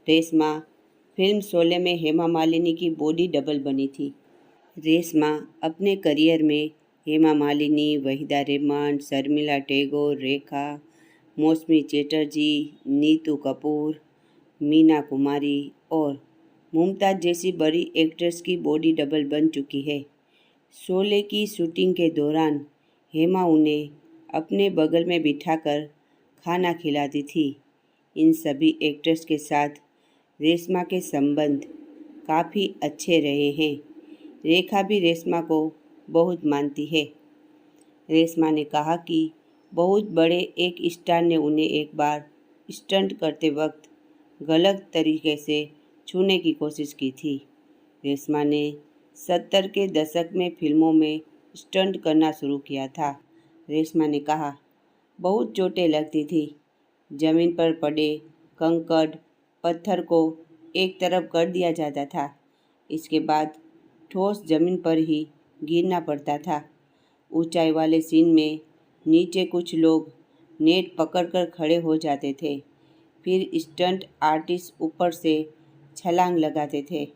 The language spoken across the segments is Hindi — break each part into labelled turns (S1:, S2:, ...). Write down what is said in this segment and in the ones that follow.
S1: रेशमा फिल्म शोले में हेमा मालिनी की बॉडी डबल बनी थी। रेशमा अपने करियर में हेमा मालिनी, वहीदा रहमान, शर्मिला टैगोर, रेखा, मौसमी चैटर्जी, नीतू कपूर, मीना कुमारी और मुमताज़ जैसी बड़ी एक्ट्रेस की बॉडी डबल बन चुकी है। शोले की शूटिंग के दौरान हेमा उन्हें अपने बगल में बिठाकर खाना खिलाती थी। इन सभी एक्ट्रेस के साथ रेशमा के संबंध काफ़ी अच्छे रहे हैं। रेखा भी रेशमा को बहुत मानती है। रेशमा ने कहा कि बहुत बड़े एक स्टार ने उन्हें एक बार स्टंट करते वक्त गलत तरीके से छूने की कोशिश की थी। रेशमा ने 70 के दशक में फिल्मों में स्टंट करना शुरू किया था। रेशमा ने कहा, बहुत चोटें लगती थी। जमीन पर पड़े कंकड़ पत्थर को एक तरफ कर दिया जाता था। इसके बाद ठोस जमीन पर ही गिरना पड़ता था। ऊंचाई वाले सीन में नीचे कुछ लोग नेट पकड़कर खड़े हो जाते थे। फिर स्टंट आर्टिस्ट ऊपर से छलांग लगाते थे।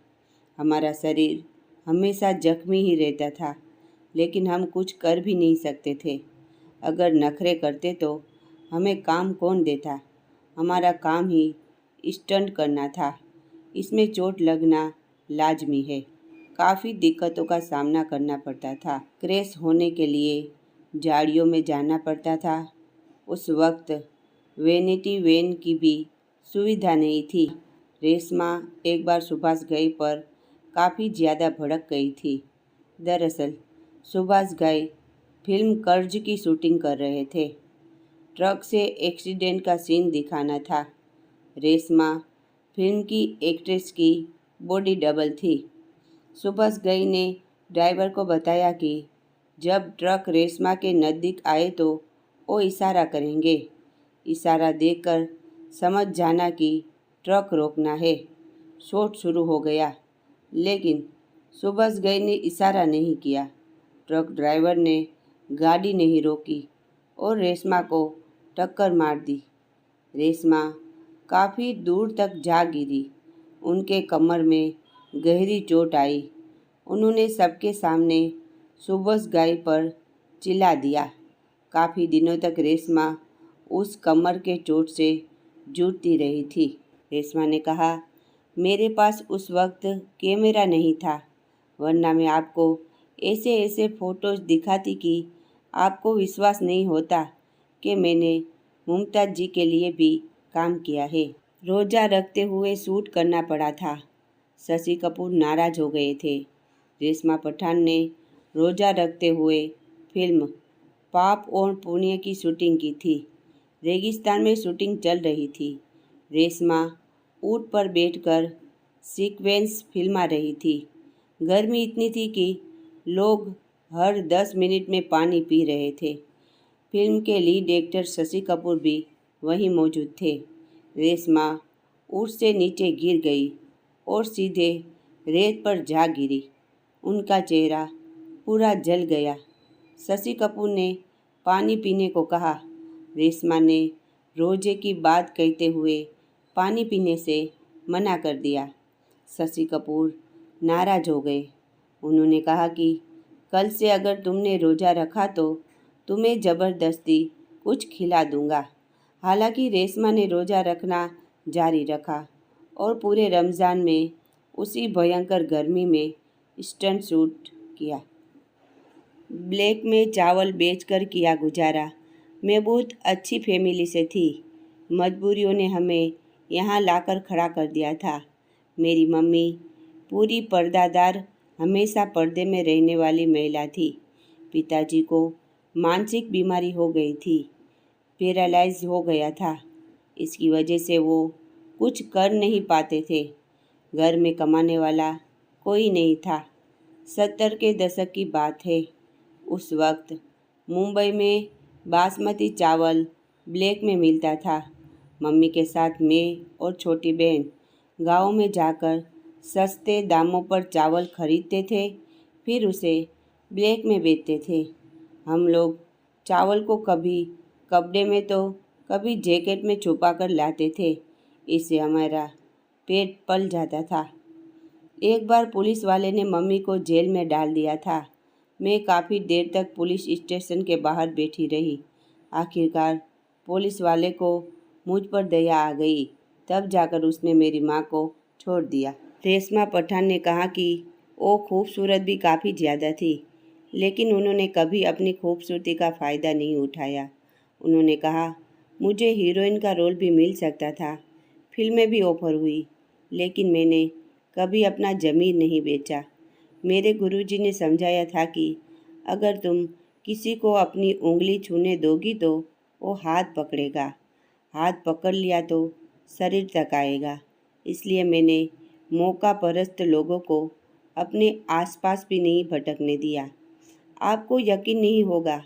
S1: हमारा शरीर हमेशा जख्मी ही रहता था, लेकिन हम कुछ कर भी नहीं सकते थे। अगर नखरे करते तो हमें काम कौन देता। हमारा काम ही स्टंट करना था। इसमें चोट लगना लाजमी है। काफ़ी दिक्कतों का सामना करना पड़ता था। क्रैश होने के लिए झाड़ियों में जाना पड़ता था। उस वक्त वैनिटी वैन की भी सुविधा नहीं थी। रेशमा एक बार सुभाष घई पर काफ़ी ज़्यादा भड़क गई थी। दरअसल सुभाष घई फिल्म कर्ज की शूटिंग कर रहे थे। ट्रक से एक्सीडेंट का सीन दिखाना था। रेशमा फिल्म की एक्ट्रेस की बॉडी डबल थी। सुभाष घई ने ड्राइवर को बताया कि जब ट्रक रेशमा के नज़दीक आए तो वो इशारा करेंगे। इशारा देकर समझ जाना कि ट्रक रोकना है। शॉट शुरू हो गया, लेकिन सुभाष घई ने इशारा नहीं किया। ट्रक ड्राइवर ने गाड़ी नहीं रोकी और रेशमा को टक्कर मार दी। रेशमा काफ़ी दूर तक जा गिरी। उनके कमर में गहरी चोट आई। उन्होंने सबके सामने सुभाष घई पर चिल्ला दिया। काफ़ी दिनों तक रेशमा उस कमर के चोट से जूझती रही थी। रेशमा ने कहा, मेरे पास उस वक्त कैमरा नहीं था, वरना मैं आपको ऐसे ऐसे फ़ोटोज़ दिखाती कि आपको विश्वास नहीं होता कि मैंने मुमताज़ जी के लिए भी काम किया है। रोज़ा रखते हुए शूट करना पड़ा था। शशि कपूर नाराज़ हो गए थे। रेशमा पठान ने रोज़ा रखते हुए फिल्म पाप और पुण्य की शूटिंग की थी। रेगिस्तान में शूटिंग चल रही थी। रेशमा ऊँट पर बैठकर सीक्वेंस फिल्मा रही थी। गर्मी इतनी थी कि लोग हर 10 मिनट में पानी पी रहे थे। फिल्म के लीड एक्टर शशि कपूर भी वहीं मौजूद थे। रेशमा ऊँट से नीचे गिर गई और सीधे रेत पर जा गिरी। उनका चेहरा पूरा जल गया। शशि कपूर ने पानी पीने को कहा। रेशमा ने रोजे की बात कहते हुए पानी पीने से मना कर दिया। शशि कपूर नाराज़ हो गए। उन्होंने कहा कि कल से अगर तुमने रोज़ा रखा तो तुम्हें ज़बरदस्ती कुछ खिला दूंगा। हालांकि रेशमा ने रोज़ा रखना जारी रखा और पूरे रमज़ान में उसी भयंकर गर्मी में स्टंट शूट किया। ब्लैक में चावल बेचकर किया गुजारा। मैं बहुत अच्छी फैमिली से थी। मजबूरियों ने हमें यहाँ लाकर खड़ा कर दिया था। मेरी मम्मी पूरी पर्दादार, हमेशा पर्दे में रहने वाली महिला थी। पिताजी को मानसिक बीमारी हो गई थी, पैरालाइज हो गया था। इसकी वजह से वो कुछ कर नहीं पाते थे। घर में कमाने वाला कोई नहीं था। 70 के दशक की बात है। उस वक्त मुंबई में बासमती चावल ब्लैक में मिलता था। मम्मी के साथ मैं और छोटी बहन गाँव में जाकर सस्ते दामों पर चावल खरीदते थे, फिर उसे ब्लैक में बेचते थे। हम लोग चावल को कभी कपड़े में तो कभी जैकेट में छुपा कर लाते थे। इससे हमारा पेट पल जाता था। एक बार पुलिस वाले ने मम्मी को जेल में डाल दिया था। मैं काफ़ी देर तक पुलिस स्टेशन के बाहर बैठी रही। आखिरकार पुलिस वाले को मुझ पर दया आ गई। तब जाकर उसने मेरी माँ को छोड़ दिया। रेशमा पठान ने कहा कि वो खूबसूरत भी काफ़ी ज़्यादा थी, लेकिन उन्होंने कभी अपनी खूबसूरती का फ़ायदा नहीं उठाया। उन्होंने कहा, मुझे हीरोइन का रोल भी मिल सकता था, फिल्में भी ऑफर हुई, लेकिन मैंने कभी अपना ज़मीर नहीं बेचा। मेरे गुरुजी ने समझाया था कि अगर तुम किसी को अपनी उंगली छूने दोगी तो वो हाथ पकड़ेगा, हाथ पकड़ लिया तो शरीर तक आएगा। इसलिए मैंने मौका परस्त लोगों को अपने आसपास भी नहीं भटकने दिया। आपको यकीन नहीं होगा,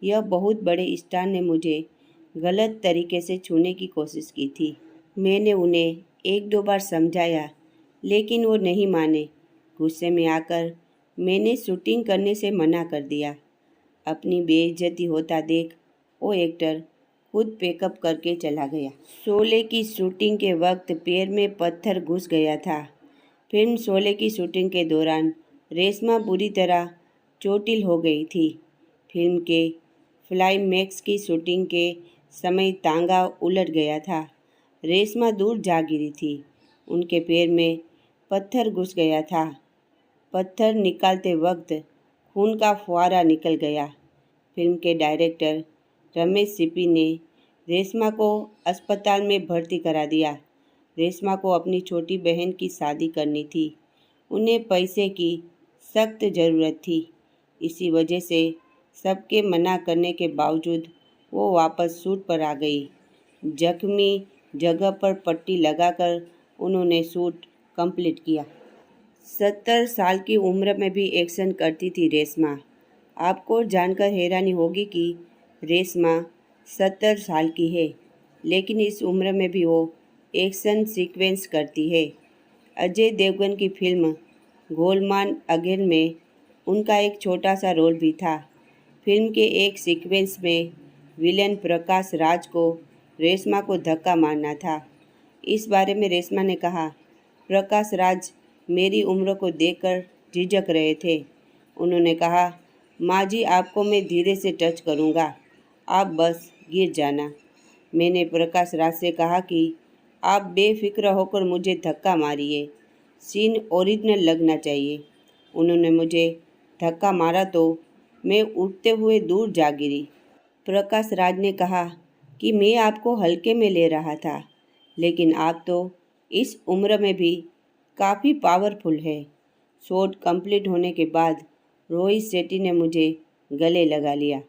S1: यह बहुत बड़े स्टार ने मुझे गलत तरीके से छूने की कोशिश की थी। मैंने उन्हें एक दो बार समझाया, लेकिन वो नहीं माने। गुस्से में आकर मैंने शूटिंग करने से मना कर दिया। अपनी बेइज्जती होता देख वो एक्टर खुद पैकअप करके चला गया। शोले की शूटिंग के वक्त पैर में पत्थर घुस गया था। फिल्म शोले की शूटिंग के दौरान रेशमा बुरी तरह चोटिल हो गई थी। फिल्म के क्लाइमैक्स की शूटिंग के समय तांगा उलट गया था। रेशमा दूर जा गिरी थी। उनके पैर में पत्थर घुस गया था। पत्थर निकालते वक्त खून का फुहारा निकल गया। फिल्म के डायरेक्टर रमेश सिप्पी ने रेशमा को अस्पताल में भर्ती करा दिया। रेशमा को अपनी छोटी बहन की शादी करनी थी। उन्हें पैसे की सख्त ज़रूरत थी। इसी वजह से सबके मना करने के बावजूद वो वापस शूट पर आ गई। जख्मी जगह पर पट्टी लगाकर उन्होंने शूट कंप्लीट किया। 70 साल की उम्र में भी एक्शन करती थी रेशमा। आपको जानकर हैरानी होगी कि रेशमा 70 साल की है, लेकिन इस उम्र में भी वो एक्शन सीक्वेंस करती है। अजय देवगन की फिल्म गोलमाल अगेन में उनका एक छोटा सा रोल भी था। फिल्म के एक सीक्वेंस में विलेन प्रकाश राज को रेशमा को धक्का मारना था। इस बारे में रेशमा ने कहा, प्रकाश राज मेरी उम्र को देखकर झिझक रहे थे। उन्होंने कहा, माँ जी आपको मैं धीरे से टच करूँगा, आप बस गिर जाना। मैंने प्रकाश राज से कहा कि आप बेफिक्र होकर मुझे धक्का मारिए, सीन ओरिजिनल लगना चाहिए। उन्होंने मुझे धक्का मारा तो मैं उठते हुए दूर जा गिरी। प्रकाश राज ने कहा कि मैं आपको हल्के में ले रहा था, लेकिन आप तो इस उम्र में भी काफ़ी पावरफुल है। शॉट कंप्लीट होने के बाद रोहित शेट्टी ने मुझे गले लगा लिया।